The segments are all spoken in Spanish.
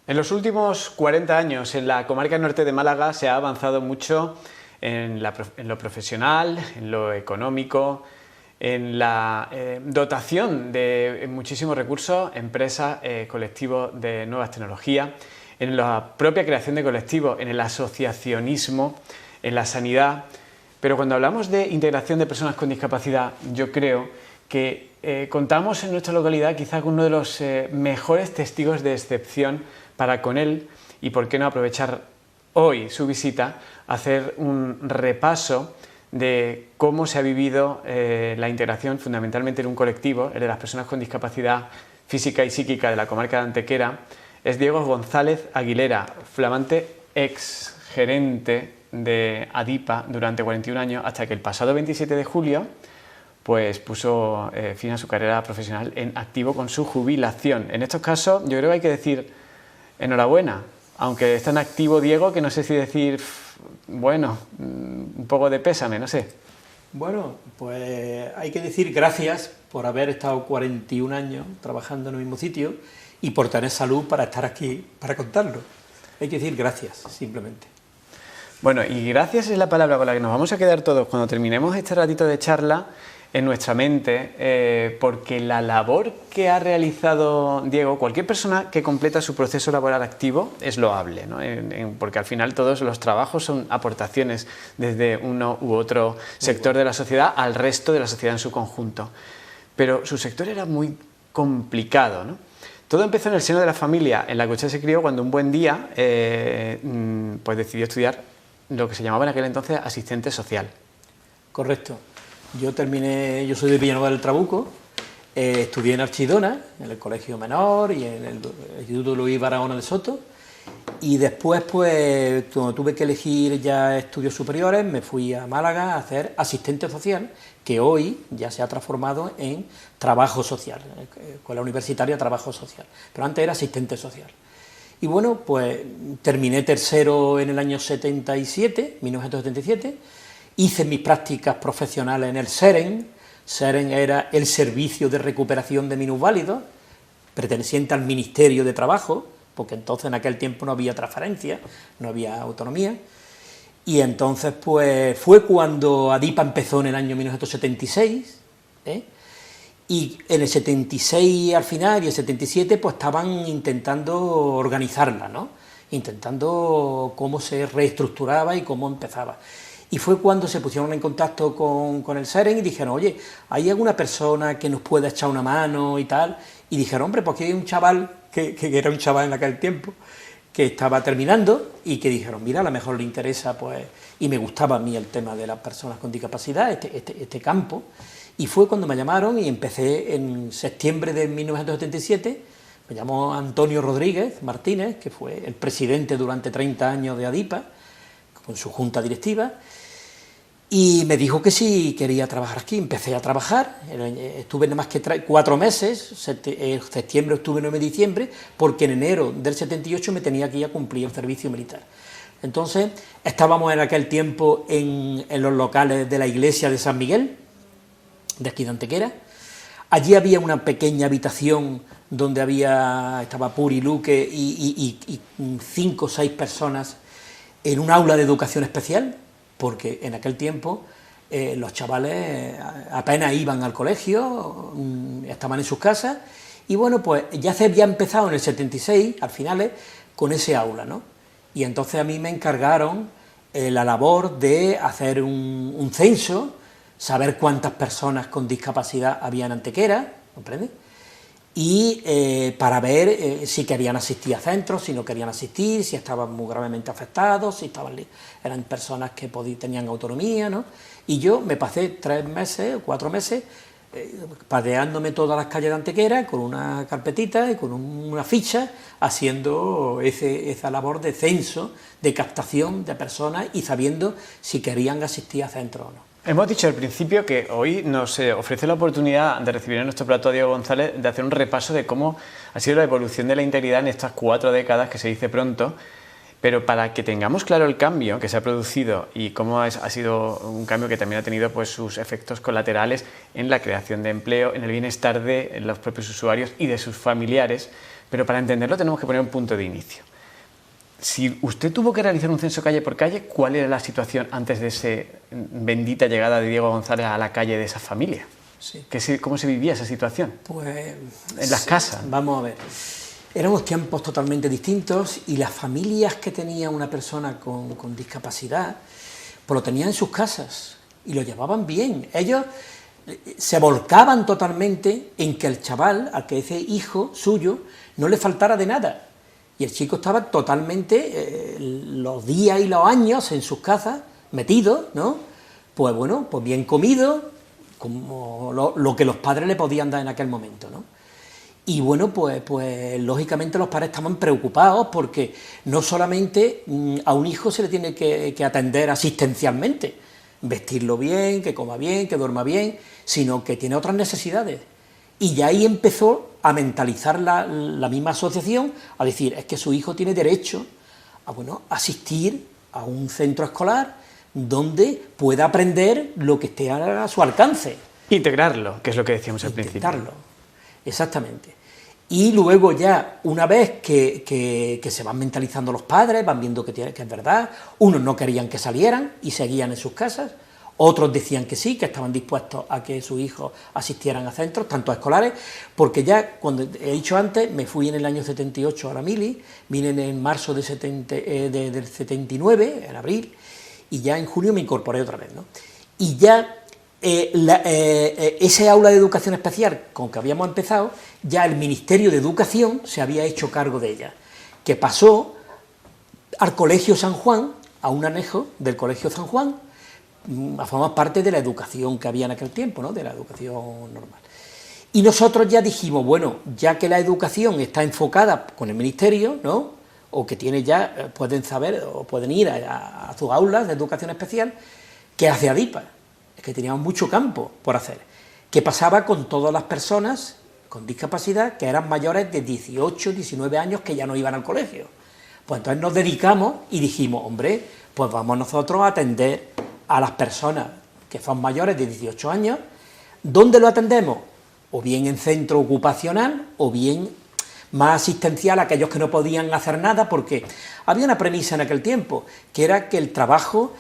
En los últimos 40 años en la comarca norte de Málaga se ha avanzado mucho en lo profesional, en lo económico, en la dotación de muchísimos recursos, empresas, colectivos de nuevas tecnologías, en la propia creación de colectivos, en el asociacionismo, en la sanidad. Pero cuando hablamos de integración de personas con discapacidad, yo creo que contamos en nuestra localidad quizá con uno de los mejores testigos de excepción para con él, y por qué no aprovechar hoy su visita, hacer un repaso de cómo se ha vivido la integración fundamentalmente en un colectivo, el de las personas con discapacidad física y psíquica de la comarca de Antequera. Es Diego González Aguilera, flamante ex gerente de ADIPA durante 41 años, hasta que el pasado 27 de julio pues puso fin a su carrera profesional en activo con su jubilación. En estos casos yo creo que hay que decir enhorabuena, aunque está en activo Diego, que no sé si decir, bueno, un poco de pésame, no sé. Bueno, pues hay que decir gracias por haber estado 41 años trabajando en el mismo sitio y por tener salud para estar aquí, para contarlo. Hay que decir gracias, simplemente. Bueno, y gracias es la palabra con la que nos vamos a quedar todos cuando terminemos este ratito de charla en nuestra mente, porque la labor que ha realizado Diego, cualquier persona que completa su proceso laboral activo es loable, ¿no? Porque al final todos los trabajos son aportaciones desde uno u otro sector de la sociedad al resto de la sociedad en su conjunto. Pero su sector era muy complicado, ¿no? Todo empezó en el seno de la familia en la que usted se crió cuando un buen día pues decidió estudiar lo que se llamaba en aquel entonces asistente social. Correcto. Yo soy de Villanueva del Trabuco, estudié en Archidona, en el colegio menor y en el Instituto Luis Barahona de Soto, y después, pues, cuando tuve que elegir ya estudios superiores, me fui a Málaga a hacer asistente social, que hoy ya se ha transformado en trabajo social, Escuela Universitaria Trabajo Social, pero antes era asistente social. Y bueno, pues terminé tercero en el año 1977, hice mis prácticas profesionales en el SEREN. SEREN era el Servicio de Recuperación de Minusválidos, perteneciente al Ministerio de Trabajo, porque entonces en aquel tiempo no había transferencia, no había autonomía. Y entonces pues fue cuando ADIPA empezó en el año 1976, y en el 76 al final y el 77 pues estaban intentando organizarla, ¿no? Intentando cómo se reestructuraba y cómo empezaba. Y fue cuando se pusieron en contacto con el SEREN y dijeron, oye, ¿hay alguna persona que nos pueda echar una mano y tal? Y dijeron, hombre, pues aquí hay un chaval, que era un chaval en aquel tiempo, que estaba terminando y que dijeron, mira, a lo mejor le interesa, pues, y me gustaba a mí el tema de las personas con discapacidad, este campo, y fue cuando me llamaron y empecé en septiembre de 1977, me llamó Antonio Rodríguez Martínez, que fue el presidente durante 30 años de ADIPA, con su junta directiva, y me dijo que sí quería trabajar aquí. Empecé a trabajar, estuve nada más que 4 meses, septiembre, octubre, noviembre, diciembre, porque en enero del 78 me tenía que ir a cumplir el servicio militar. Entonces estábamos en aquel tiempo en los locales de la iglesia de San Miguel, de aquí de Antequera. Allí había una pequeña habitación donde estaba Puri Luque y 5 o 6 personas en un aula de educación especial, porque en aquel tiempo los chavales apenas iban al colegio, estaban en sus casas, y bueno, pues ya se había empezado en el 76, al final, con ese aula, ¿no? Y entonces a mí me encargaron la labor de hacer un censo, saber cuántas personas con discapacidad había en Antequera, ¿comprendes? Y para ver si querían asistir a centros, si no querían asistir, si estaban muy gravemente afectados, si eran personas que tenían autonomía, ¿no? Y yo me pasé 3 meses o 4 meses paseándome todas las calles de Antequera con una carpetita y con una ficha, haciendo esa labor de censo, de captación de personas y sabiendo si querían asistir a centros o no. Hemos dicho al principio que hoy nos ofrece la oportunidad de recibir en nuestro plato a Diego González, de hacer un repaso de cómo ha sido la evolución de la integridad en estas 4 décadas, que se dice pronto, pero para que tengamos claro el cambio que se ha producido y cómo ha sido un cambio que también ha tenido pues, sus efectos colaterales en la creación de empleo, en el bienestar de los propios usuarios y de sus familiares. pero para entenderlo tenemos que poner un punto de inicio. Si usted tuvo que realizar un censo calle por calle, ¿cuál era la situación antes de esa bendita llegada de Diego González a la calle de esa familia? Sí. ¿Cómo se vivía esa situación? Pues en las casas. Vamos a ver. Éramos tiempos totalmente distintos y las familias que tenía una persona con discapacidad, pues lo tenían en sus casas y lo llevaban bien. Ellos se volcaban totalmente en que el chaval, a que ese hijo suyo, no le faltara de nada. Y el chico estaba totalmente los días y los años en sus casas, metidos, ¿no? Pues bueno, pues bien comido, como lo que los padres le podían dar en aquel momento, ¿no? Y bueno, pues lógicamente los padres estaban preocupados porque no solamente a un hijo se le tiene que atender asistencialmente, vestirlo bien, que coma bien, que duerma bien, sino que tiene otras necesidades. Y ya ahí empezó a mentalizar la misma asociación, a decir, es que su hijo tiene derecho a asistir a un centro escolar donde pueda aprender lo que esté a su alcance. Integrarlo, que es lo que decíamos al principio. Integrarlo, exactamente. Y luego ya, una vez que se van mentalizando los padres, van viendo que es verdad, unos no querían que salieran y seguían en sus casas, otros decían que sí, que estaban dispuestos a que sus hijos asistieran a centros, tanto a escolares, porque ya, cuando he dicho antes, me fui en el año 78 a la mili, vine en marzo del 79, en abril, y ya en junio me incorporé otra vez, ¿no? Y ya ese aula de educación especial con que habíamos empezado, ya el Ministerio de Educación se había hecho cargo de ella, que pasó al Colegio San Juan, a un anejo del Colegio San Juan, a formar parte de la educación que había en aquel tiempo, ¿no? De la educación normal. Y nosotros ya dijimos, bueno, ya que la educación está enfocada con el Ministerio, ¿no? O que tiene ya, pueden saber o pueden ir a sus aulas de educación especial, ¿qué hace ADIPA? Es que teníamos mucho campo por hacer. ¿Qué pasaba con todas las personas con discapacidad que eran mayores de 18, 19 años que ya no iban al colegio? Pues entonces nos dedicamos y dijimos, hombre, pues vamos nosotros a atender a las personas que son mayores de 18 años. ¿Dónde lo atendemos? O bien en centro ocupacional, o bien más asistencial a aquellos que no podían hacer nada, porque había una premisa en aquel tiempo, que era que el trabajo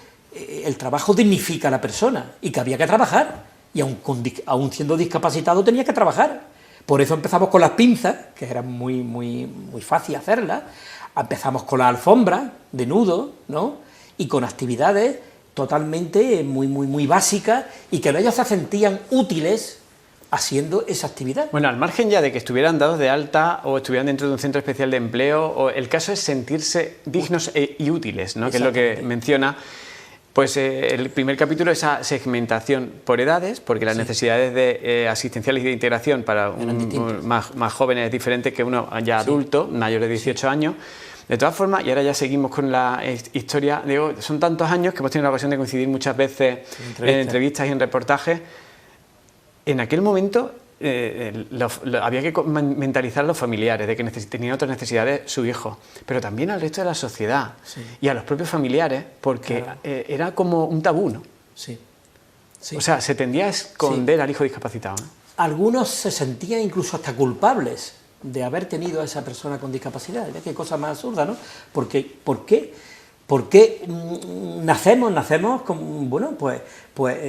dignifica a la persona, y que había que trabajar, y aun siendo discapacitado tenía que trabajar. Por eso empezamos con las pinzas, que eran muy fácil hacerlas, empezamos con la alfombra de nudo, ¿no? Y con actividades totalmente muy básicas, y que ellos se sentían útiles haciendo esa actividad. Bueno, al margen ya de que estuvieran dados de alta o estuvieran dentro de un centro especial de empleo, o el caso es sentirse dignos y útiles, ¿no? Que es lo que menciona. Pues el primer capítulo, esa segmentación por edades, porque las necesidades asistenciales y de integración para más jóvenes es diferente que uno ya adulto, mayor de 18 años. De todas formas, y ahora ya seguimos con la historia, digo, son tantos años que hemos tenido la ocasión de coincidir muchas veces en entrevistas y en reportajes. En aquel momento había que mentalizar a los familiares de que tenían otras necesidades su hijo, pero también al resto de la sociedad y a los propios familiares, porque era como un tabú, ¿no? Sí. O sea, se tendía a esconder al hijo discapacitado, ¿no? Algunos se sentían incluso hasta culpables de haber tenido a esa persona con discapacidad. Qué cosa más absurda, ¿no? ¿Por qué nacemos con, bueno, pues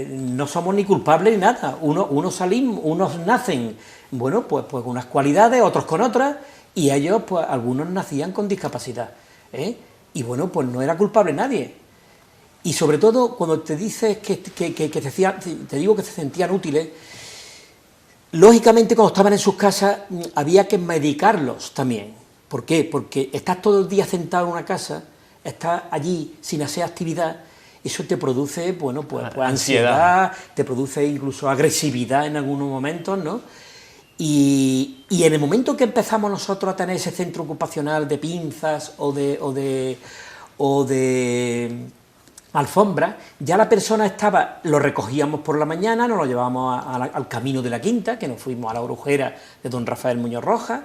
no somos ni culpables ni nada? Unos nacen, bueno, pues con unas cualidades, otros con otras, y ellos, pues algunos nacían con discapacidad, ¿eh? Y bueno, pues no era culpable nadie. Y sobre todo, cuando te dices te digo que se sentían útiles, lógicamente cuando estaban en sus casas había que medicarlos también. ¿Por qué? Porque estás todo el día sentado en una casa, estás allí sin hacer actividad, eso te produce, bueno, pues ansiedad, te produce incluso agresividad en algunos momentos, ¿no? Y en el momento que empezamos nosotros a tener ese centro ocupacional de pinzas o de alfombra, ya la persona lo recogíamos por la mañana, nos lo llevábamos al camino de la Quinta, que nos fuimos a la Orujera de don Rafael Muñoz Rojas,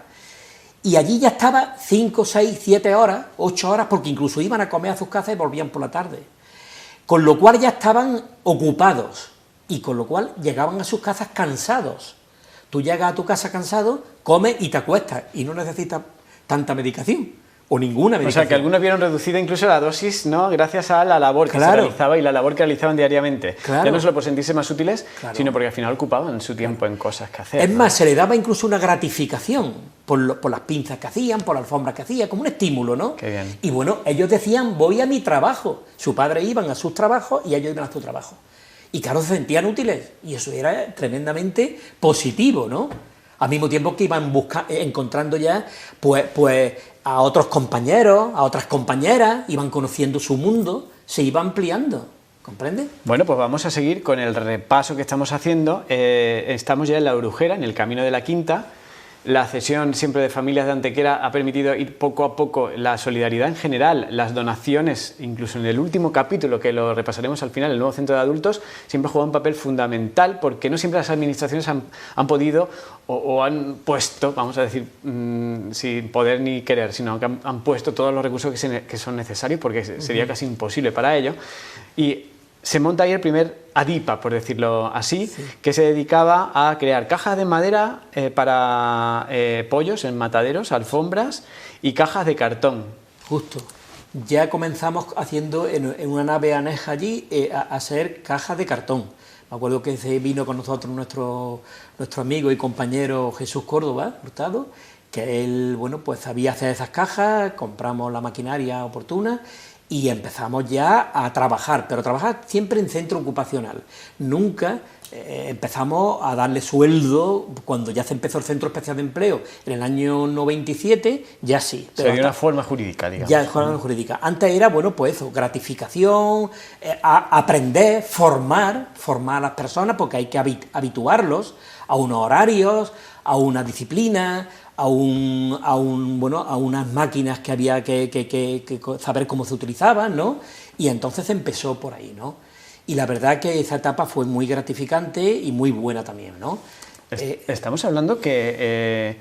y allí ya estaba 5, 6, 7 horas, 8 horas, porque incluso iban a comer a sus casas y volvían por la tarde. Con lo cual ya estaban ocupados, y con lo cual llegaban a sus casas cansados. Tú llegas a tu casa cansado, comes y te acuestas, y no necesitas tanta medicación, o ninguna medicación. O sea, que algunos vieron reducida incluso la dosis, ¿no?, gracias a la labor que se realizaba y la labor que realizaban diariamente. Claro. Ya no solo por sentirse más útiles, Claro. sino porque al final ocupaban su tiempo en cosas que hacer. Es ¿no? más, se le daba incluso una gratificación por las pinzas que hacían, por la alfombra que hacían, como un estímulo, ¿no? Qué bien. Y bueno, ellos decían, voy a mi trabajo. Su padre iban a sus trabajos y ellos iban a su trabajo. Y claro, se sentían útiles, y eso era tremendamente positivo, ¿no? Al mismo tiempo que iban encontrando ya, pues a otros compañeros, a otras compañeras, iban conociendo su mundo, se iba ampliando, ¿comprende? Bueno, pues vamos a seguir con el repaso que estamos haciendo. Estamos ya en La Brujera, en el camino de la Quinta. La cesión siempre de familias de Antequera ha permitido ir poco a poco, la solidaridad en general, las donaciones, incluso en el último capítulo, que lo repasaremos al final, el nuevo centro de adultos, siempre juega un papel fundamental, porque no siempre las administraciones han podido o han puesto, vamos a decir, sin poder ni querer, sino que han puesto todos los recursos que son necesarios, porque sería casi imposible para ello. Y se monta ahí el primer ADIPA, por decirlo así, sí, que se dedicaba a crear cajas de madera para pollos en mataderos, alfombras y cajas de cartón. Justo. Ya comenzamos haciendo en una nave aneja allí a hacer cajas de cartón. Me acuerdo que se vino con nosotros nuestro amigo y compañero Jesús Córdoba Hurtado, que él, bueno, pues sabía hacer esas cajas, compramos la maquinaria oportuna y empezamos ya a trabajar, pero trabajar siempre en centro ocupacional. Nunca empezamos a darle sueldo cuando ya se empezó el Centro Especial de Empleo en el año 97, ya sí. Se dio una forma jurídica, digamos. Ya, forma jurídica. Antes era, bueno, pues eso, gratificación, aprender, formar a las personas, porque hay que habituarlos a unos horarios, a una disciplina, a unas máquinas que había que saber cómo se utilizaban, ¿no? Y entonces empezó por ahí, ¿no? Y la verdad que esa etapa fue muy gratificante y muy buena también, ¿no? Estamos hablando que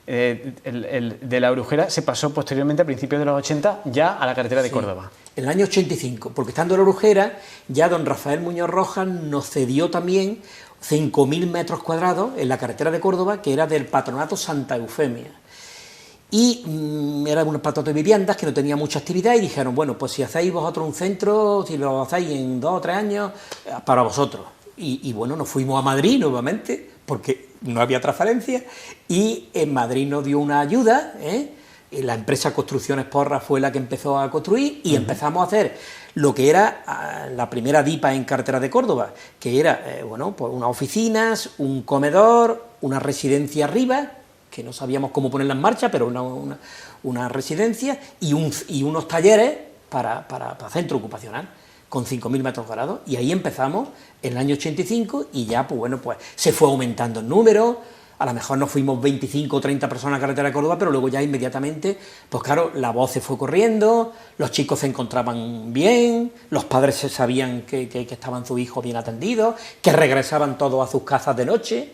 de La Brujera se pasó posteriormente, a principios de los 80, ya a la carretera de Córdoba. En el año 85, porque estando en La Brujera, ya don Rafael Muñoz Rojas nos cedió también 5.000 metros cuadrados en la carretera de Córdoba, que era del Patronato Santa Eufemia. Y era un patronato de viviendas que no tenía mucha actividad, y dijeron, bueno, pues si hacéis vosotros un centro, si lo hacéis en 2 o 3 años, para vosotros. Y bueno, nos fuimos a Madrid nuevamente, porque no había transferencia, y en Madrid nos dio una ayuda, la empresa Construcciones Porras fue la que empezó a construir, y empezamos a hacer lo que era la primera DIPA en carretera de Córdoba, que era, bueno, pues unas oficinas, un comedor, una residencia arriba, que no sabíamos cómo ponerla en marcha, pero una residencia, y unos talleres para centro ocupacional, con 5.000 metros cuadrados, y ahí empezamos en el año 85, y ya, pues bueno, pues se fue aumentando el número. A lo mejor nos fuimos 25 o 30 personas a carretera de Córdoba, pero luego ya inmediatamente, pues claro, la voz se fue corriendo, los chicos se encontraban bien, los padres sabían que estaban sus hijos bien atendidos, que regresaban todos a sus casas de noche,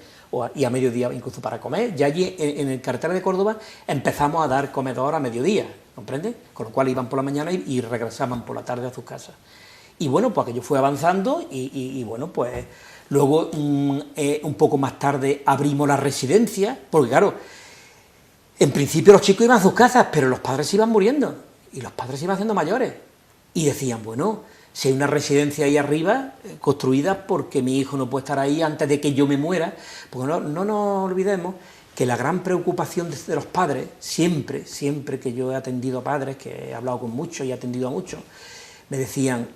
y a mediodía incluso para comer. Ya allí en el carretera de Córdoba empezamos a dar comedor a mediodía, ¿comprende? Con lo cual iban por la mañana y regresaban por la tarde a sus casas. Y bueno, pues aquello fue avanzando y bueno, pues luego un poco más tarde abrimos la residencia, porque claro, en principio los chicos iban a sus casas, pero los padres se iban muriendo y los padres se iban haciendo mayores. Y decían, bueno, si hay una residencia ahí arriba construida, porque mi hijo no puede estar ahí antes de que yo me muera. Porque no nos olvidemos que la gran preocupación de los padres, siempre que yo he atendido a padres, que he hablado con muchos y he atendido a muchos, me decían,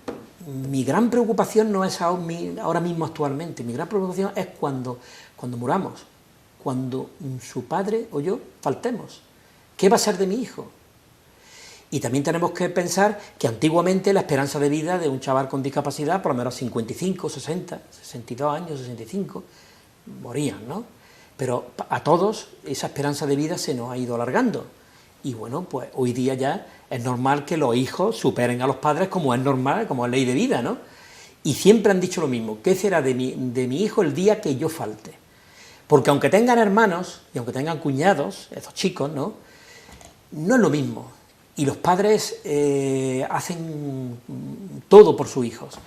mi gran preocupación no es ahora mismo actualmente, mi gran preocupación es cuando muramos, cuando su padre o yo faltemos. ¿Qué va a ser de mi hijo? Y también tenemos que pensar que antiguamente la esperanza de vida de un chaval con discapacidad, por lo menos 55, 60, 62 años, 65, morían, ¿no? Pero a todos esa esperanza de vida se nos ha ido alargando. Y bueno, pues hoy día ya es normal que los hijos superen a los padres, como es normal, como es ley de vida, ¿no? Y siempre han dicho lo mismo, ¿qué será de mi hijo el día que yo falte? Porque aunque tengan hermanos y aunque tengan cuñados, esos chicos, ¿no? No es lo mismo. Y los padres hacen todo por sus hijos.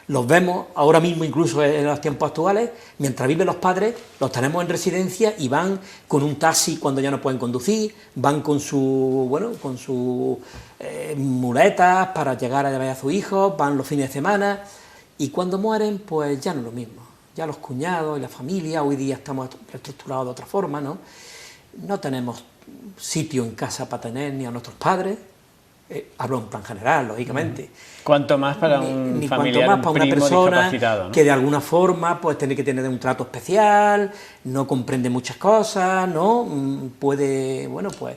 Los vemos ahora mismo, incluso en los tiempos actuales, mientras viven los padres, los tenemos en residencia y van con un taxi cuando ya no pueden conducir, van con su, bueno, con sus muletas para llegar a ver a sus hijos, van los fines de semana, y cuando mueren, pues ya no es lo mismo. Ya los cuñados y la familia, hoy día estamos reestructurados de otra forma, ¿no? No tenemos sitio en casa para tener ni a nuestros padres, hablo en plan general, lógicamente. Cuanto más para un familiar, cuanto más para una persona, ¿no?, que de alguna forma pues tiene que tener un trato especial, no comprende muchas cosas, ¿no? Puede, bueno, pues...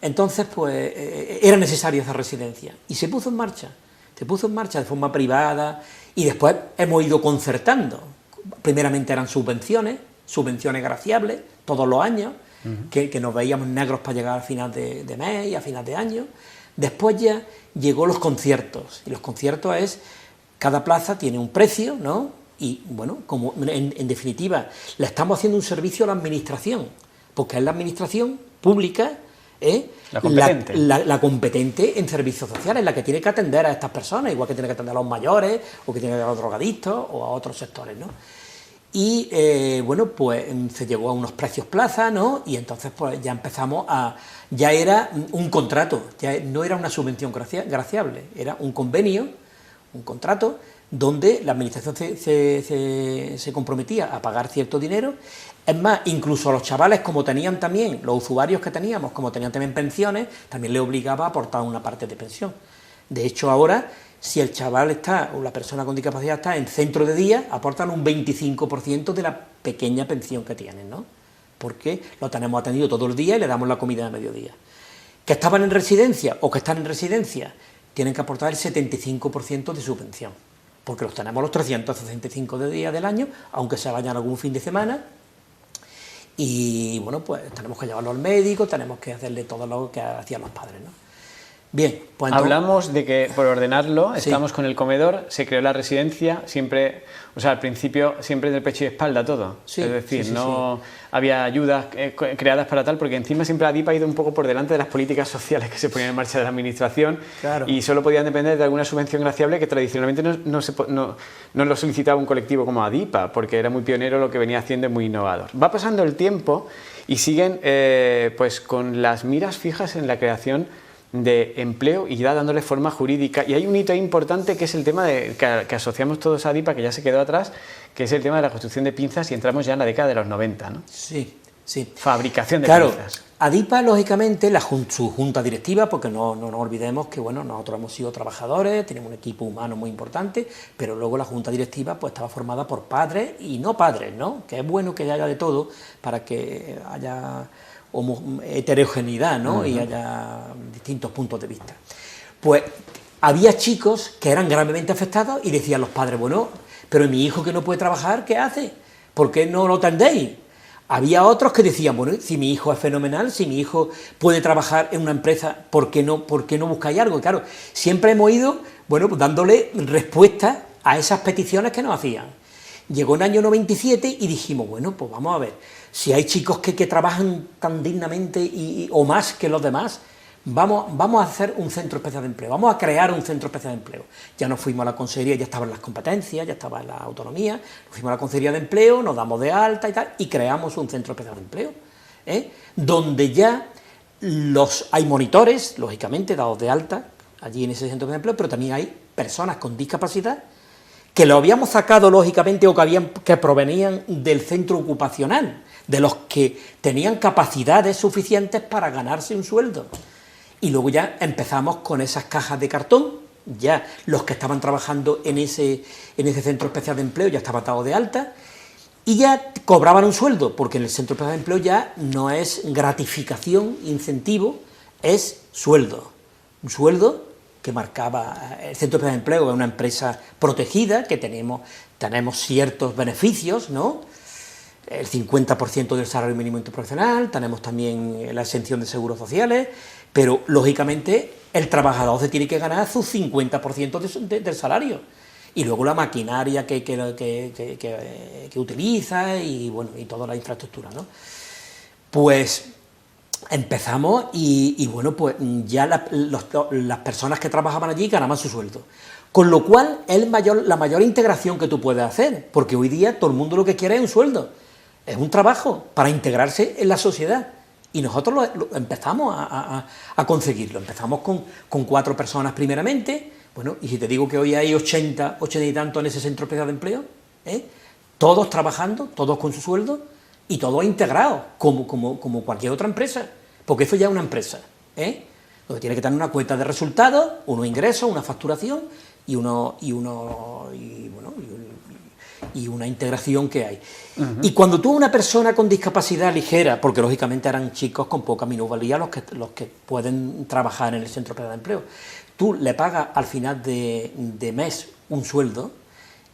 Entonces, pues, era necesaria esa residencia, y se puso en marcha de forma privada, y después hemos ido concertando. Primeramente eran subvenciones graciables, todos los años, que nos veíamos negros para llegar al final de mes y a final de año. Después ya llegó los conciertos, y los conciertos es, cada plaza tiene un precio, ¿no? Y bueno, como en definitiva, le estamos haciendo un servicio a la administración, porque es la administración pública, la competente en servicios sociales, la que tiene que atender a estas personas, igual que tiene que atender a los mayores, o que tiene que atender a los drogadictos, o a otros sectores, ¿no? Y bueno, pues se llegó a unos precios plaza, ¿no? Y entonces pues ya empezamos a... Ya era un contrato, ya no era una subvención graciable, era un convenio, un contrato, donde la administración se comprometía a pagar cierto dinero. Es más, incluso los chavales, como tenían también, los usuarios que teníamos, como tenían también pensiones, también les obligaba a aportar una parte de pensión. De hecho, ahora, si el chaval está, o la persona con discapacidad está en centro de día, aportan un 25% de la pequeña pensión que tienen, ¿no? Porque lo tenemos atendido todo el día y le damos la comida de mediodía. Que estaban en residencia o que están en residencia, tienen que aportar el 75% de su pensión, porque los tenemos los 365 días del año, aunque se vayan algún fin de semana. Y bueno, pues tenemos que llevarlo al médico, tenemos que hacerle todo lo que hacían los padres, ¿no? Bien, pues entonces... Hablamos de que, por ordenarlo, estamos con el comedor, se creó la residencia, siempre, o sea, al principio siempre del pecho y espalda todo, es decir, no había ayudas creadas para tal, porque encima siempre la DIP ha ido un poco por delante de las políticas sociales que se ponían en marcha de la administración, y solo podían depender de alguna subvención graciable que tradicionalmente no lo solicitaba un colectivo como ADIPA, porque era muy pionero lo que venía haciendo y muy innovador. Va pasando el tiempo y siguen pues con las miras fijas en la creación de empleo y ya dándole forma jurídica, y hay un hito importante que es el tema que asociamos todos a ADIPA, que ya se quedó atrás, que es el tema de la construcción de pinzas, y entramos ya en la década de los 90, ¿no? Sí. Fabricación de pinzas. ADIPA, lógicamente, su junta directiva, porque no nos olvidemos que bueno, nosotros hemos sido trabajadores, tenemos un equipo humano muy importante, pero luego la junta directiva pues estaba formada por padres y no padres, ¿no? Que es bueno que haya de todo para que haya heterogeneidad, ¿no? Y haya distintos puntos de vista. Pues había chicos que eran gravemente afectados y decían los padres, bueno, pero mi hijo que no puede trabajar, ¿qué hace? ¿Por qué no lo atendéis? Había otros que decían, bueno, si mi hijo es fenomenal, si mi hijo puede trabajar en una empresa, ¿por qué no buscáis algo? Y claro, siempre hemos ido, bueno, pues dándole respuesta a esas peticiones que nos hacían. Llegó el año 97 y dijimos, bueno, pues vamos a ver, si hay chicos que trabajan tan dignamente o más que los demás, vamos a hacer un centro especial de empleo, vamos a crear un centro especial de empleo. Ya nos fuimos a la consejería, ya estaban las competencias, ya estaba la autonomía, nos fuimos a la consejería de empleo, nos damos de alta y tal, y creamos un centro especial de empleo, donde ya hay monitores, lógicamente, dados de alta, allí en ese centro de empleo, pero también hay personas con discapacidad, que lo habíamos sacado, lógicamente, o que provenían del centro ocupacional, de los que tenían capacidades suficientes para ganarse un sueldo. Y luego ya empezamos con esas cajas de cartón, ya los que estaban trabajando en ese centro especial de empleo ya estaban dados de alta, y ya cobraban un sueldo, porque en el centro especial de empleo ya no es gratificación, incentivo, es sueldo. Un sueldo que marcaba el Centro Especial de Empleo, es una empresa protegida, que tenemos ciertos beneficios, ¿no? El 50% del salario mínimo interprofesional, tenemos también la exención de seguros sociales, pero lógicamente el trabajador se tiene que ganar su 50% del salario. Y luego la maquinaria que utiliza y bueno, y toda la infraestructura, ¿no? Pues empezamos y bueno, pues ya las personas que trabajaban allí ganaban su sueldo. Con lo cual es la mayor integración que tú puedes hacer, porque hoy día todo el mundo lo que quiere es un sueldo, es un trabajo para integrarse en la sociedad. Y nosotros empezamos a conseguirlo. Empezamos con 4 personas primeramente, bueno, y si te digo que hoy hay 80 y tantos en ese centro especial de empleo, todos trabajando, todos con su sueldo y todos integrados, como cualquier otra empresa, porque eso ya es una empresa, donde tiene que tener una cuenta de resultados, unos ingresos, una facturación y una integración que hay. Y cuando tú a una persona con discapacidad ligera, porque lógicamente eran chicos con poca minusvalía los que pueden trabajar en el centro especial de empleo, tú le pagas al final de mes un sueldo,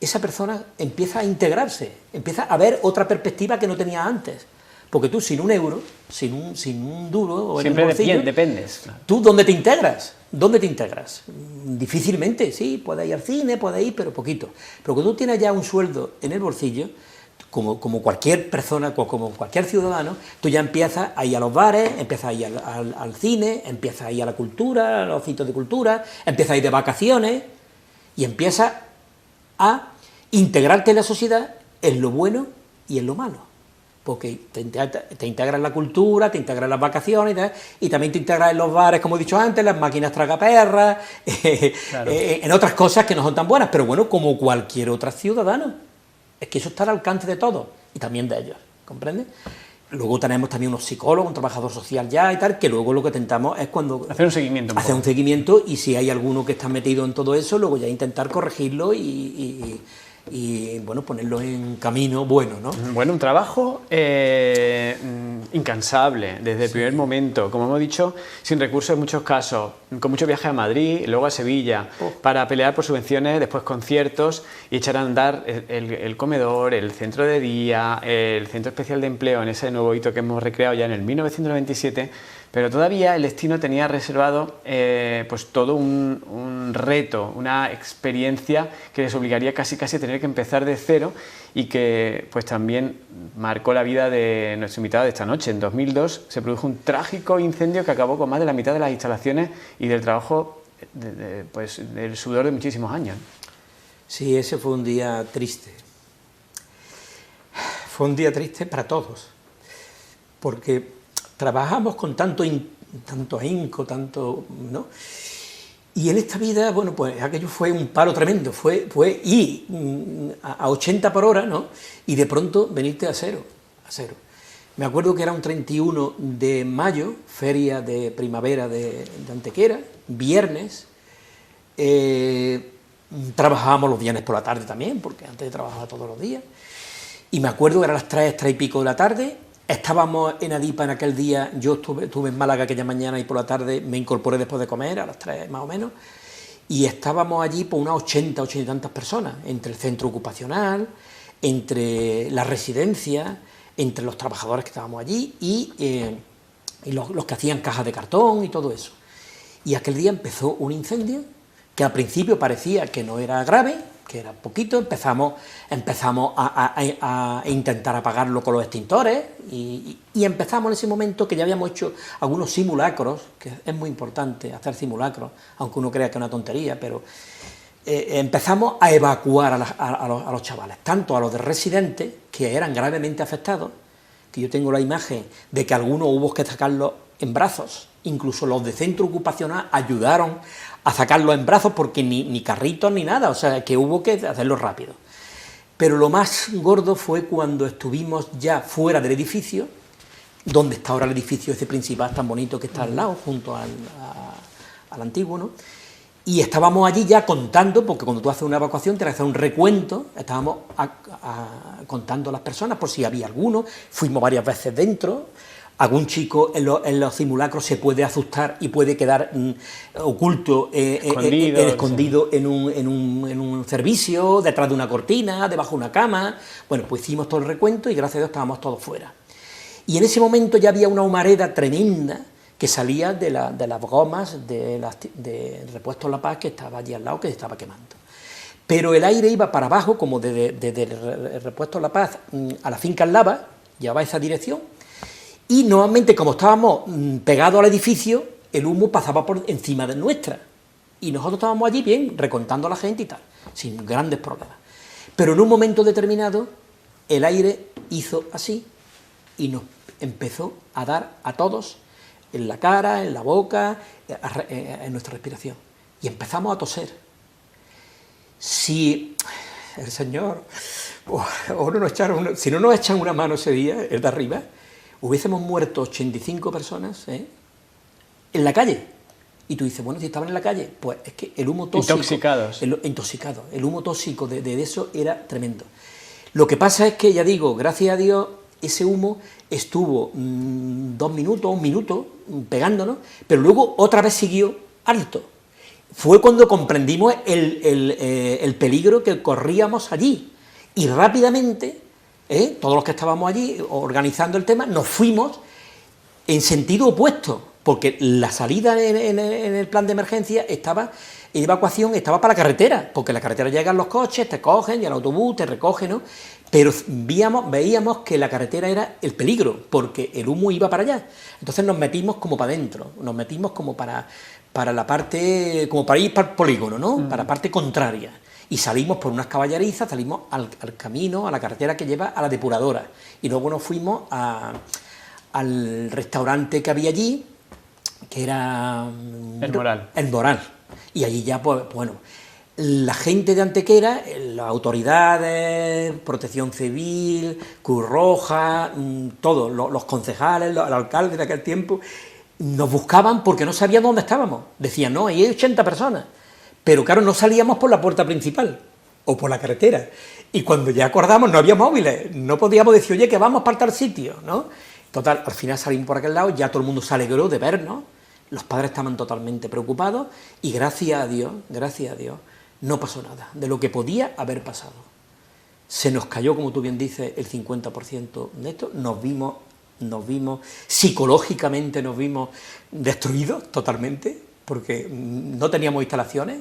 esa persona empieza a integrarse, empieza a ver otra perspectiva que no tenía antes. Porque tú sin un euro, sin un duro o en el bolsillo, dependes. Claro. ¿Tú dónde te integras? ¿Dónde te integras? Difícilmente, sí, puedes ir al cine, puedes ir, pero poquito. Pero cuando tú tienes ya un sueldo en el bolsillo, como cualquier persona, como cualquier ciudadano, tú ya empiezas a ir a los bares, empiezas a ir al cine, empiezas a ir a la cultura, a los sitios de cultura, empiezas a ir de vacaciones y empiezas a integrarte en la sociedad en lo bueno y en lo malo. Porque te integras en la cultura, te integras en las vacaciones y también te integras en los bares, como he dicho antes, las máquinas tragaperras, claro. En otras cosas que no son tan buenas, pero bueno, como cualquier otro ciudadano. Es que eso está al alcance de todos y también de ellos, ¿comprendes? Luego tenemos también unos psicólogos, un trabajador social ya y tal, que luego lo que intentamos es cuando... Hacer un seguimiento. Hacer un seguimiento y si hay alguno que está metido en todo eso, luego ya intentar corregirlo y bueno, ponerlo en camino bueno, ¿no? Bueno, un trabajo incansable desde el primer momento, como hemos dicho, sin recursos en muchos casos, con muchos viajes a Madrid, luego a Sevilla, para pelear por subvenciones, después conciertos y echar a andar el comedor, el centro de día, el centro especial de empleo en ese nuevo hito que hemos recreado ya en el 1997. Pero todavía el destino tenía reservado pues todo un reto, una experiencia que les obligaría casi a tener que empezar de cero y que pues también marcó la vida de nuestro invitado de esta noche. En 2002 se produjo un trágico incendio que acabó con más de la mitad de las instalaciones y del trabajo, pues del sudor de muchísimos años. Sí, ese fue un día triste. Fue un día triste para todos, porque trabajamos con tanto ahínco, ¿no? Y en esta vida, bueno, pues aquello fue un palo tremendo, fue ir a 80 por hora, ¿no? Y de pronto venirte a cero. Me acuerdo que era un 31 de mayo, feria de primavera de Antequera, viernes, trabajábamos los viernes por la tarde también, porque antes trabajaba todos los días, y me acuerdo que eran las 3 y pico de la tarde. Estábamos en Adipa en aquel día, yo estuve en Málaga aquella mañana y por la tarde me incorporé después de comer, a las 3 más o menos, y estábamos allí por unas 80 y tantas personas, entre el centro ocupacional, entre la residencia, entre los trabajadores que estábamos allí y los que hacían cajas de cartón y todo eso. Y aquel día empezó un incendio que al principio parecía que no era grave, que era poquito, empezamos a intentar apagarlo con los extintores y empezamos en ese momento que ya habíamos hecho algunos simulacros, que es muy importante hacer simulacros, aunque uno crea que es una tontería, pero empezamos a evacuar a los chavales, tanto a los de residentes, que eran gravemente afectados, que yo tengo la imagen de que algunos hubo que sacarlos en brazos, incluso los de centro ocupacional ayudaron a sacarlos en brazos porque ni carritos ni nada, o sea que hubo que hacerlo rápido. Pero lo más gordo fue cuando estuvimos ya fuera del edificio, donde está ahora el edificio ese principal tan bonito que está al lado, junto al antiguo, ¿no? Y estábamos allí ya contando, porque cuando tú haces una evacuación tienes que hacer un recuento, estábamos contando a las personas por si había alguno, fuimos varias veces dentro. Algún chico en los simulacros se puede asustar y puede quedar oculto, escondido en un servicio, detrás de una cortina, debajo de una cama. Bueno, pues hicimos todo el recuento y gracias a Dios estábamos todos fuera. Y en ese momento ya había una humareda tremenda que salía de las gomas de Repuestos La Paz, que estaba allí al lado, que se estaba quemando. Pero el aire iba para abajo, como desde el Repuestos La Paz a la finca Lava, llevaba esa dirección. Y normalmente, como estábamos pegados al edificio, el humo pasaba por encima de nuestra. Y nosotros estábamos allí bien, recontando a la gente y tal, sin grandes problemas. Pero en un momento determinado, el aire hizo así y nos empezó a dar a todos en la cara, en la boca, en nuestra respiración. Y empezamos a toser. Si el Señor, si no nos echan una mano ese día, el de arriba, hubiésemos muerto 85 personas en la calle. Y tú dices, bueno, si estaban en la calle, pues es que el humo tóxico... Intoxicados. El humo tóxico de eso era tremendo. Lo que pasa es que, ya digo, gracias a Dios, ese humo estuvo 2 minutos, 1 minuto, pegándonos, pero luego otra vez siguió alto. Fue cuando comprendimos el peligro que corríamos allí. Y rápidamente, todos los que estábamos allí organizando el tema, nos fuimos en sentido opuesto, porque la salida en el plan de emergencia estaba, en evacuación, estaba para la carretera, porque en la carretera llegan los coches, te cogen, y el autobús te recoge, ¿no? Pero veíamos que la carretera era el peligro, porque el humo iba para allá. Entonces nos metimos como para adentro, nos metimos como para la parte, como para ir para el polígono, ¿no? Para la parte contraria. Y salimos por unas caballerizas, salimos al camino, a la carretera que lleva a la depuradora. Y luego nos fuimos al restaurante que había allí, que era... El Moral. Y allí ya, pues, bueno, la gente de Antequera, las autoridades, Protección Civil, Cruz Roja, todos, los concejales, el alcalde de aquel tiempo, nos buscaban porque no sabían dónde estábamos. Decían, no, ahí hay 80 personas. Pero claro, no salíamos por la puerta principal o por la carretera. Y cuando ya acordamos, no había móviles, no podíamos decir, oye, que vamos para tal sitio, ¿no? Total, al final salimos por aquel lado, ya todo el mundo se alegró de vernos, los padres estaban totalmente preocupados y gracias a Dios, no pasó nada de lo que podía haber pasado. Se nos cayó, como tú bien dices, el 50% de esto, nos vimos psicológicamente nos vimos destruidos totalmente, porque no teníamos instalaciones,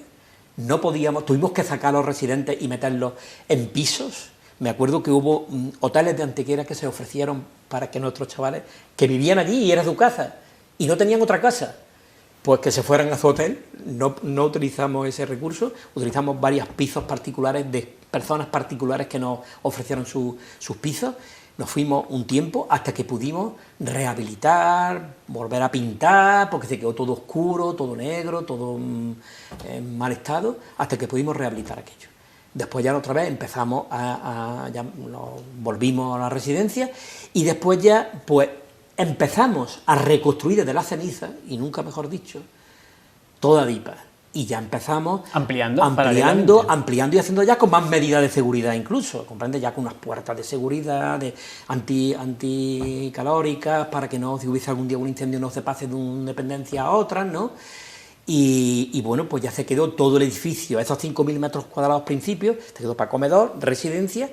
no podíamos, tuvimos que sacar a los residentes y meterlos en pisos. Me acuerdo que hubo hoteles de Antequera que se ofrecieron para que nuestros chavales, que vivían allí y era su casa, y no tenían otra casa, pues que se fueran a su hotel. No utilizamos ese recurso, utilizamos varios pisos particulares de personas particulares que nos ofrecieron sus pisos. Nos fuimos un tiempo hasta que pudimos rehabilitar, volver a pintar, porque se quedó todo oscuro, todo negro, todo en mal estado, hasta que pudimos rehabilitar aquello. Después ya otra vez empezamos ya volvimos a la residencia y después ya pues empezamos a reconstruir desde la ceniza, y nunca mejor dicho, toda Dipa. Y ya empezamos ampliando y haciendo ya con más medidas de seguridad incluso, comprende, ya con unas puertas de seguridad, de anticalóricas, para que no, si hubiese algún día un incendio, no se pase de una dependencia a otra, ¿no? Y bueno, pues ya se quedó todo el edificio, esos 5.000 metros cuadrados principios, se quedó para comedor, residencia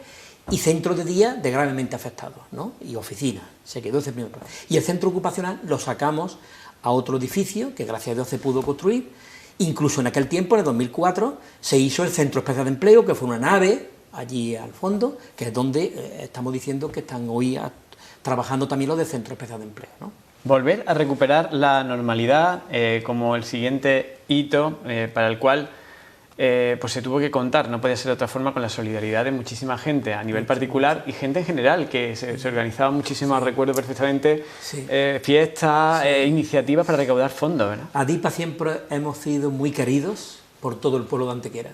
y centro de día de gravemente afectados, ¿no? Y oficina, se quedó ese primer plan. Y el centro ocupacional lo sacamos a otro edificio, que gracias a Dios se pudo construir. Incluso en aquel tiempo, en el 2004, se hizo el Centro Especial de Empleo, que fue una nave allí al fondo, que es donde estamos diciendo que están hoy trabajando también los del Centro Especial de Empleo, ¿no? Volver a recuperar la normalidad como el siguiente hito para el cual pues se tuvo que contar, no podía ser de otra forma, con la solidaridad de muchísima gente a nivel particular y gente en general, que se organizaba muchísimo, recuerdo perfectamente, fiestas, iniciativas para recaudar fondos, ¿verdad? A Dipa siempre hemos sido muy queridos por todo el pueblo de Antequera.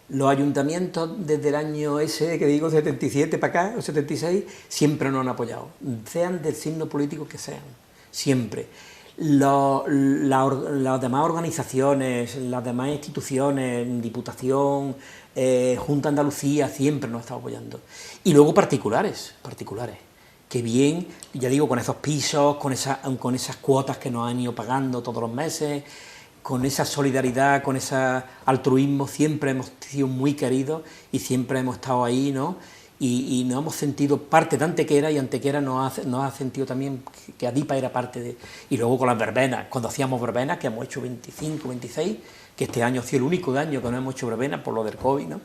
Los ayuntamientos desde el año ese, que digo 77 para acá, o 76, siempre nos han apoyado, sean del signo político que sean, siempre. Las demás organizaciones, las demás instituciones, Diputación, Junta de Andalucía, siempre nos han estado apoyando. Y luego particulares, que bien, ya digo, con esos pisos, con esas cuotas que nos han ido pagando todos los meses, con esa solidaridad, con ese altruismo, siempre hemos sido muy queridos y siempre hemos estado ahí, ¿no? Y nos hemos sentido parte de Antequera, y Antequera nos ha sentido también que Adipa era parte de... Y luego con las verbenas, cuando hacíamos verbenas, que hemos hecho 25, 26, que este año ha sido el único año que no hemos hecho verbenas por lo del COVID, ¿no?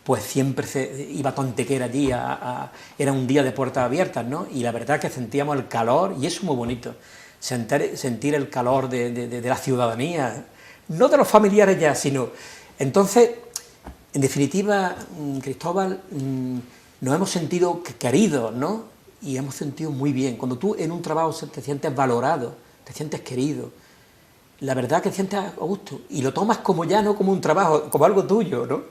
Pues siempre se iba toda Antequera allí, era un día de puertas abiertas, ¿no? Y la verdad es que sentíamos el calor, y eso es muy bonito, sentir el calor de la ciudadanía, no de los familiares ya, sino... Entonces, en definitiva, Cristóbal, nos hemos sentido queridos, ¿no? Y hemos sentido muy bien. Cuando tú en un trabajo te sientes valorado, te sientes querido, la verdad que te sientes a gusto, y lo tomas como ya, no como un trabajo, como algo tuyo, ¿no?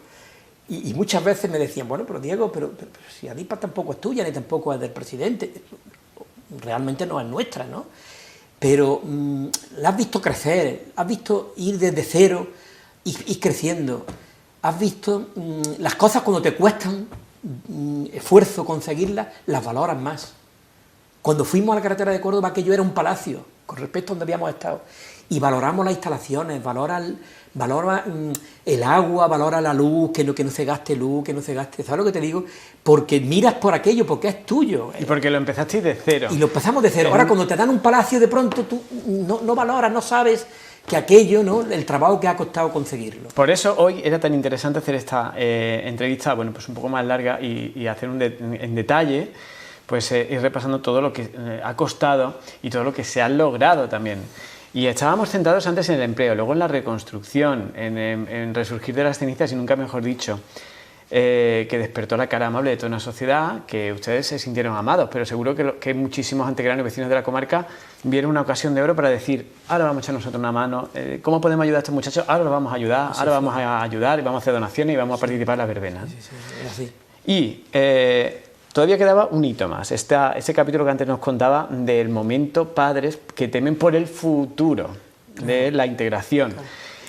Y muchas veces me decían, bueno, pero Diego, pero si Adipa tampoco es tuya, ni tampoco es del presidente, realmente no es nuestra, ¿no? Pero la has visto crecer, has visto ir desde cero y creciendo, has visto las cosas cuando te cuestan esfuerzo conseguirlas, las valoras más. Cuando fuimos a la carretera de Córdoba, aquello era un palacio, con respecto a donde habíamos estado, y valoramos las instalaciones, valora el agua, valora la luz, que no se gaste luz, que no se gaste, ¿sabes lo que te digo? Porque miras por aquello, porque es tuyo. Y porque lo empezasteis de cero. Y lo empezamos de cero. Ahora, cuando te dan un palacio, de pronto tú no valoras, no sabes que aquello, ¿no?, el trabajo que ha costado conseguirlo. Por eso hoy era tan interesante hacer esta entrevista, bueno, pues un poco más larga y hacer en detalle, pues ir repasando todo lo que ha costado y todo lo que se ha logrado también. Y estábamos centrados antes en el empleo, luego en la reconstrucción, en resurgir de las cenizas y nunca mejor dicho, que despertó la cara amable de toda una sociedad, que ustedes se sintieron amados, pero seguro que muchísimos antequeranos y vecinos de la comarca vieron una ocasión de oro para decir, ahora vamos a echar nosotros una mano, ¿cómo podemos ayudar a estos muchachos? Ahora los vamos a ayudar, ahora vamos a ayudar y vamos a hacer donaciones y vamos a participar en las verbenas. Sí, es así. Y todavía quedaba un hito más, ese capítulo que antes nos contaba del momento padres que temen por el futuro de la integración.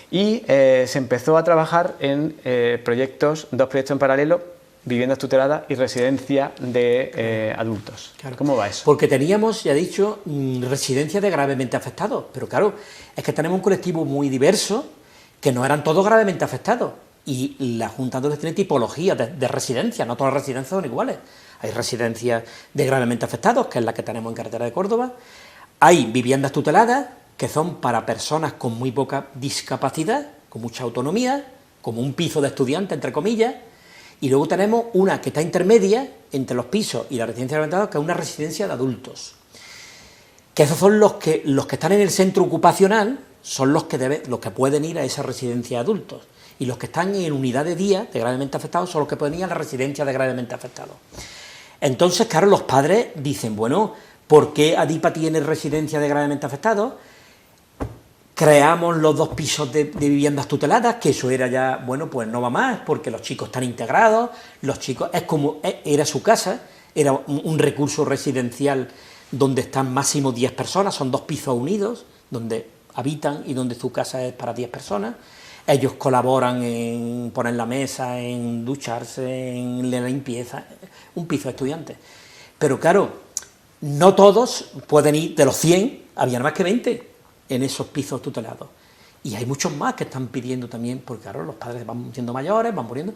Y se empezó a trabajar en dos proyectos en paralelo, viviendas tuteladas y residencia de adultos. Claro. ¿Cómo va eso? Porque teníamos, ya he dicho, residencias de gravemente afectados, pero claro, es que tenemos un colectivo muy diverso, que no eran todos gravemente afectados, y la Junta de Andalucía tiene tipologías de residencias, no todas las residencias son iguales. Hay residencias de gravemente afectados, que es la que tenemos en Carretera de Córdoba, hay viviendas tuteladas, que son para personas con muy poca discapacidad, con mucha autonomía, como un piso de estudiante, entre comillas, y luego tenemos una que está intermedia entre los pisos y la residencia de adultos, que es una residencia de adultos. Que esos son los que están en el centro ocupacional, son los que pueden ir a esa residencia de adultos, y los que están en unidad de día de gravemente afectados son los que pueden ir a la residencia de gravemente afectados. Entonces, claro, los padres dicen, bueno, ¿por qué Adipa tiene residencia de gravemente afectados? Creamos los 2 pisos de viviendas tuteladas, que eso era ya, bueno, pues no va más, porque los chicos están integrados, los chicos, era su casa, era un recurso residencial donde están máximo 10 personas, son 2 pisos unidos, donde habitan y donde su casa es para 10 personas. Ellos colaboran en poner la mesa, en ducharse, en la limpieza, un piso de estudiantes. Pero claro, no todos pueden ir, de los 100, había más que 20 en esos pisos tutelados. Y hay muchos más que están pidiendo también, porque claro, los padres van siendo mayores, van muriendo,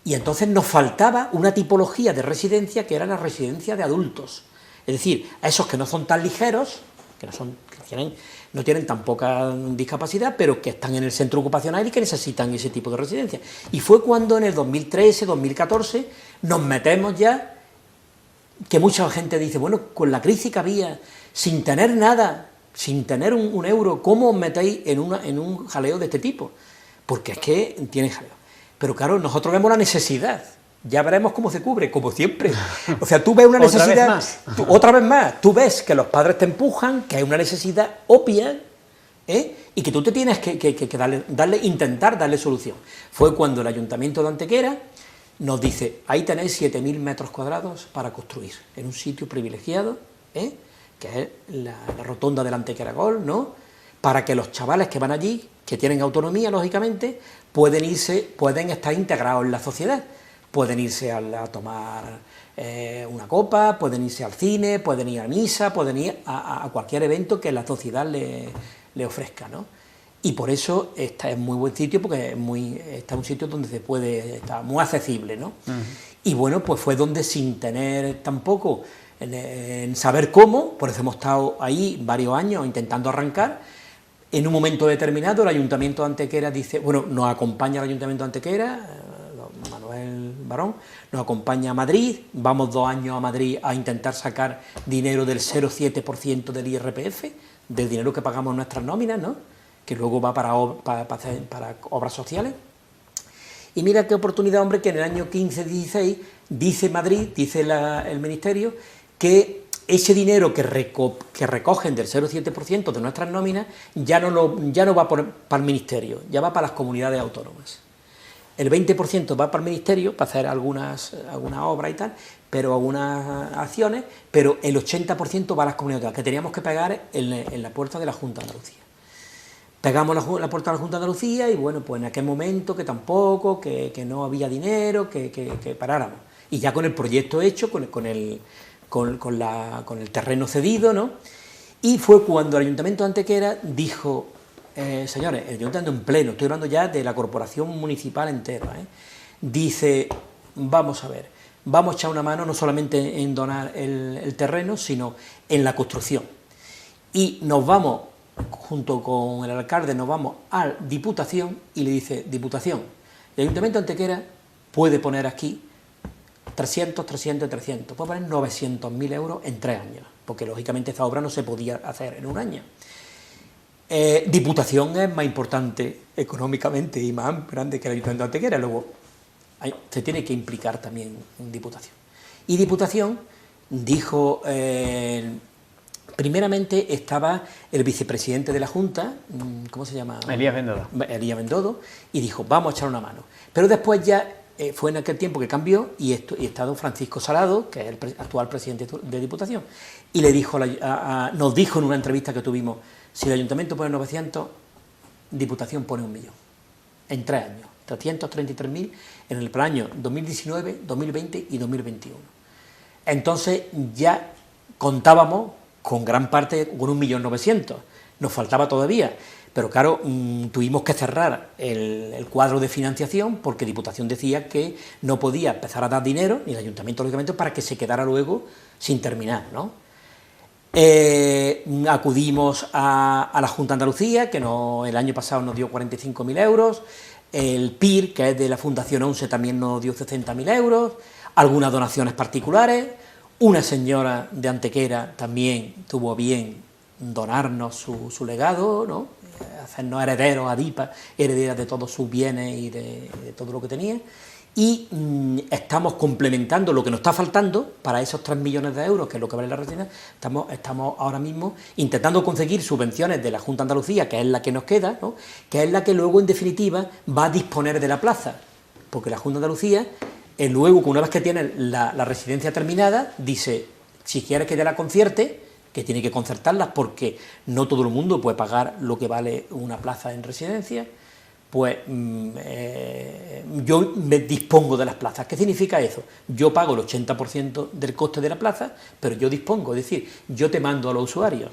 y entonces nos faltaba una tipología de residencia que era la residencia de adultos. Es decir, a esos que no son tan ligeros, que no tienen tan poca discapacidad, pero que están en el centro ocupacional y que necesitan ese tipo de residencia. Y fue cuando en el 2013, 2014, nos metemos ya, que mucha gente dice, bueno, con la crisis que había, sin tener nada, sin tener un euro, ¿cómo os metéis en un jaleo de este tipo? Porque es que tiene jaleo. Pero claro, nosotros vemos la necesidad. Ya veremos cómo se cubre, como siempre. O sea, tú ves una necesidad... Otra vez más. Tú ves que los padres te empujan, que hay una necesidad obvia, y que tú te tienes que intentar darle solución. Fue cuando el Ayuntamiento de Antequera nos dice, ahí tenéis 7.000 metros cuadrados para construir, en un sitio privilegiado, que es la rotonda del Antequera Gol, ¿no?, para que los chavales que van allí, que tienen autonomía, lógicamente, pueden estar integrados en la sociedad. Pueden irse a tomar una copa, pueden irse al cine, pueden ir a misa, pueden ir a cualquier evento que la sociedad le ofrezca, ¿no? Y por eso este es muy buen sitio, porque está un sitio donde se puede, está muy accesible, ¿no? Y bueno, pues fue donde, sin tener tampoco en saber cómo, por eso hemos estado ahí varios años intentando arrancar. En un momento determinado el Ayuntamiento de Antequera dice, bueno, nos acompaña el Ayuntamiento de Antequera, Manuel Barón, nos acompaña a Madrid, vamos 2 años a Madrid a intentar sacar dinero del 0,7% del IRPF, del dinero que pagamos en nuestras nóminas, ¿no?, que luego va para obras sociales. Y mira qué oportunidad, hombre, que en el año 15-16 dice Madrid, dice el Ministerio, que ese dinero que recogen del 0,7% de nuestras nóminas ya no va para el Ministerio, ya va para las comunidades autónomas. El 20% va para el Ministerio, para hacer algunas obras y tal, pero algunas acciones, pero el 80% va a las comunidades autónomas, que teníamos que pagar en la puerta de la Junta de Andalucía. Pegamos la puerta de la Junta de Andalucía y bueno, pues en aquel momento que tampoco, que no había dinero, que paráramos. Y ya con el proyecto hecho, con el terreno cedido, ¿no? Y fue cuando el Ayuntamiento de Antequera dijo, señores, el Ayuntamiento en pleno, estoy hablando ya de la corporación municipal entera, dice, vamos a ver, vamos a echar una mano no solamente en donar el terreno, sino en la construcción. Y nos vamos, junto con el alcalde, nos vamos a Diputación y le dice, Diputación, el Ayuntamiento de Antequera puede poner aquí 300, 300 y 300, puede poner 900.000 euros en 3 años, porque lógicamente esta obra no se podía hacer en un año. Diputación es más importante económicamente y más grande que el Ayuntamiento de Antequera, luego se tiene que implicar también en Diputación. Y Diputación dijo, primeramente estaba el vicepresidente de la Junta, ¿cómo se llama? Elías Bendodo. Elías Bendodo, y dijo, vamos a echar una mano. Pero después ya fue en aquel tiempo que cambió y está don Francisco Salado, que es el actual presidente de Diputación, y le dijo nos dijo en una entrevista que tuvimos, si el Ayuntamiento pone 900, Diputación pone 1 millón, en 3 años, 333.000 en el año 2019, 2020 y 2021. Entonces ya contábamos con gran parte, con 1.900.000, nos faltaba todavía, pero claro, tuvimos que cerrar el cuadro de financiación porque Diputación decía que no podía empezar a dar dinero, ni el Ayuntamiento lógicamente, para que se quedara luego sin terminar, ¿no? Acudimos a la Junta de Andalucía, que el año pasado nos dio 45.000 euros, el PIR, que es de la Fundación 11, también nos dio 60.000 euros, algunas donaciones particulares, una señora de Antequera también tuvo bien donarnos su legado, ¿no? Hacernos herederos a DIPA, herederas de todos sus bienes y de todo lo que tenía, y estamos complementando lo que nos está faltando para esos 3 millones de euros, que es lo que vale la residencia. Estamos ahora mismo intentando conseguir subvenciones de la Junta de Andalucía, que es la que nos queda, ¿no? Que es la que luego en definitiva va a disponer de la plaza, porque la Junta de Andalucía, luego una vez que tiene la residencia terminada, dice, si quieres que te la concierte, que tiene que concertarlas porque no todo el mundo puede pagar lo que vale una plaza en residencia, pues yo me dispongo de las plazas. ¿Qué significa eso? Yo pago el 80% del coste de la plaza, pero yo dispongo, es decir, yo te mando a los usuarios,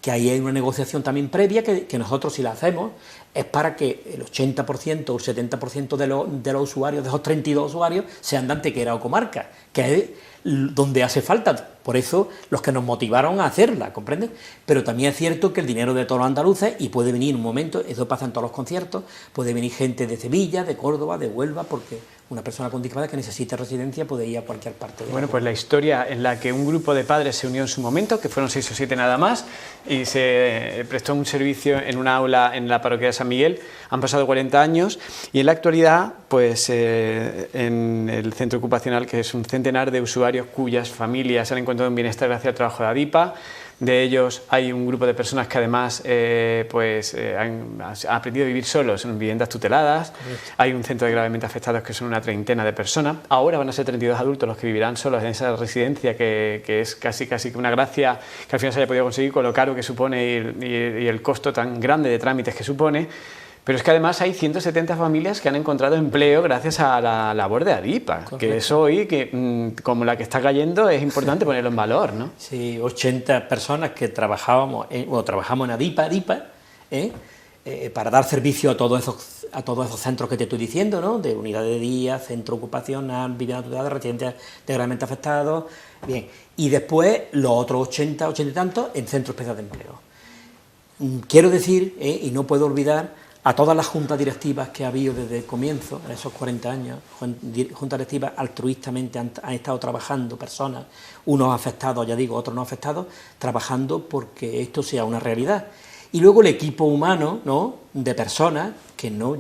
que ahí hay una negociación también previa que nosotros si la hacemos es para que el 80% o el 70% de los usuarios, de esos 32 usuarios, sean de Antequera o comarca, que es donde hace falta. Por eso los que nos motivaron a hacerla, ¿comprendes? Pero también es cierto que el dinero de todos los andaluces, y puede venir un momento, eso pasa en todos los conciertos, puede venir gente de Sevilla, de Córdoba, de Huelva, porque una persona con discapacidad que necesite residencia puede ir a cualquier parte. Bueno, pues la historia en la que un grupo de padres se unió en su momento, que fueron 6 o 7 nada más, y se prestó un servicio en una aula en la parroquia de San Miguel, han pasado 40 años, y en la actualidad, pues en el centro ocupacional, que es un centenar de usuarios cuyas familias han encontrado un bienestar gracias al trabajo de ADIPA. De ellos hay un grupo de personas que además han aprendido a vivir solos en viviendas tuteladas. Correcto. Hay un centro de gravemente afectados que son una treintena de personas. Ahora van a ser 32 adultos los que vivirán solos en esa residencia que es casi una gracia que al final se haya podido conseguir con lo caro que supone y el costo tan grande de trámites que supone. Pero es que además hay 170 familias que han encontrado empleo gracias a la labor de ADIPA, correcto, que eso hoy, como la que está cayendo, es importante ponerlo en valor, ¿no? Sí, 80 personas que trabajamos en ADIPA, para dar servicio a todos esos centros que te estoy diciendo, ¿no? De unidad de día, centro ocupacional, vivienda tutelada, residencias de gravemente afectados, bien. Y después los otros 80 y tantos en centros especiales de empleo. Quiero decir, y no puedo olvidar, a todas las juntas directivas que ha habido desde el comienzo, en esos 40 años, juntas directivas altruistamente han estado trabajando personas, unos afectados, ya digo, otros no afectados, trabajando porque esto sea una realidad. Y luego el equipo humano, ¿no?, de personas, que no,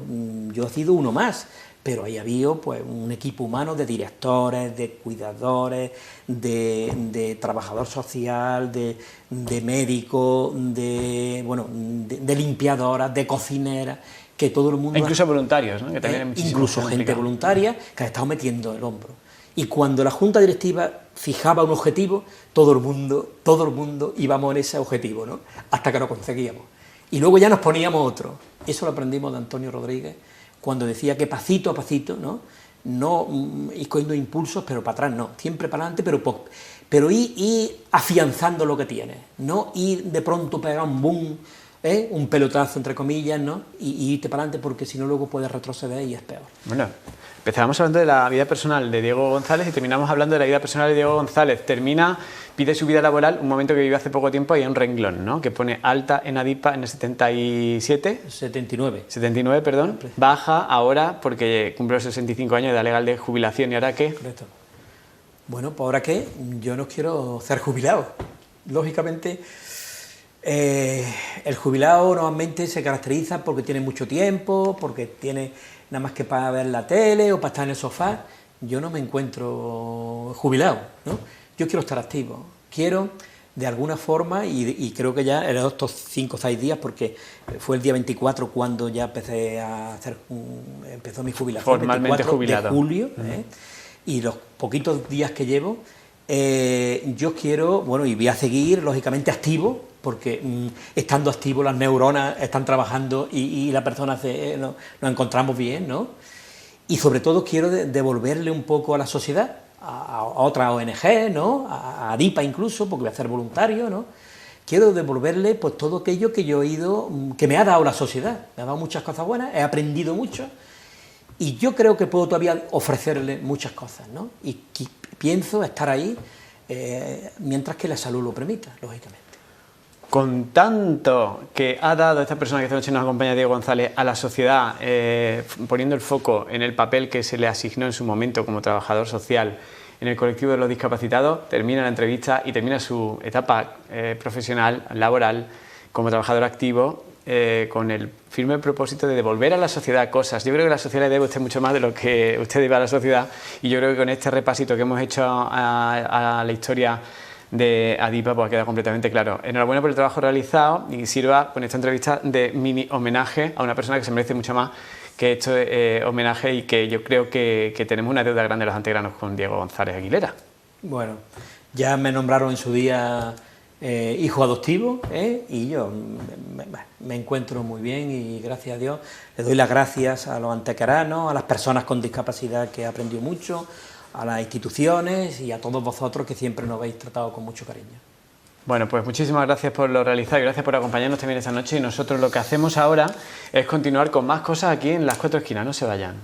yo he sido uno más, pero ahí había pues un equipo humano de directores, de cuidadores, de trabajador social, de médico, de limpiadoras, de cocineras, que todo el mundo... E incluso voluntarios, ¿no? Que también hay muchísima incluso gente voluntaria que ha estado metiendo el hombro. Y cuando la Junta Directiva fijaba un objetivo, todo el mundo íbamos en ese objetivo, ¿no?, hasta que lo conseguíamos. Y luego ya nos poníamos otro. Eso lo aprendimos de Antonio Rodríguez, cuando decía que pasito a pasito, no ir cogiendo impulsos, pero para atrás no, siempre para adelante, pero ir afianzando lo que tienes, no ir de pronto pegar un boom, un pelotazo entre comillas, ¿no?, y irte para adelante, porque si no luego puedes retroceder y es peor. Bueno, empezábamos hablando de la vida personal de Diego González y terminamos hablando de la vida personal de Diego González. Pide su vida laboral, un momento que vivió hace poco tiempo, ahí hay un renglón, ¿no?, que pone alta en Adipa en el 77... 79, perdón. Baja ahora porque cumple los 65 años de edad legal de jubilación. ¿Y ahora qué? Correcto. Bueno, pues ahora qué, yo no quiero ser jubilado. Lógicamente, el jubilado normalmente se caracteriza porque tiene mucho tiempo, porque tiene nada más que para ver la tele o para estar en el sofá. Yo no me encuentro jubilado, ¿no? Yo quiero estar activo, quiero de alguna forma, y creo que ya en estos 5 o 6 días, porque fue el día 24 cuando ya empezó mi jubilación, formalmente 24 jubilado. De julio, y los poquitos días que llevo, yo quiero, bueno, y voy a seguir lógicamente activo, porque estando activo las neuronas están trabajando y la persona nos encontramos bien, ¿no? Y sobre todo quiero devolverle un poco a la sociedad, a otras ONG, ¿no?, a Adipa incluso, porque voy a ser voluntario, ¿no? Quiero devolverle pues todo aquello que yo he ido, que me ha dado la sociedad, me ha dado muchas cosas buenas, he aprendido mucho, y yo creo que puedo todavía ofrecerle muchas cosas, ¿no? Y pienso estar ahí mientras que la salud lo permita, lógicamente. Con tanto que ha dado esta persona que esta noche nos acompaña, Diego González, a la sociedad, poniendo el foco en el papel que se le asignó en su momento como trabajador social en el colectivo de los discapacitados, termina la entrevista y termina su etapa profesional, laboral, como trabajador activo, con el firme propósito de devolver a la sociedad cosas. Yo creo que la sociedad le debe a usted mucho más de lo que usted debe a la sociedad, y yo creo que con este repasito que hemos hecho a la historia de Adipa pues queda completamente claro. Enhorabuena por el trabajo realizado, y sirva con esta entrevista de mini homenaje a una persona que se merece mucho más que este homenaje, y que yo creo que tenemos una deuda grande los antegranos con Diego González Aguilera. Bueno, ya me nombraron en su día hijo adoptivo, y yo me encuentro muy bien, y gracias a Dios le doy las gracias a los antequeranos, a las personas con discapacidad, que he aprendido mucho, a las instituciones y a todos vosotros, que siempre nos habéis tratado con mucho cariño. Bueno, pues muchísimas gracias por lo realizado y gracias por acompañarnos también esta noche, y nosotros lo que hacemos ahora es continuar con más cosas aquí en Las Cuatro Esquinas. No se vayan.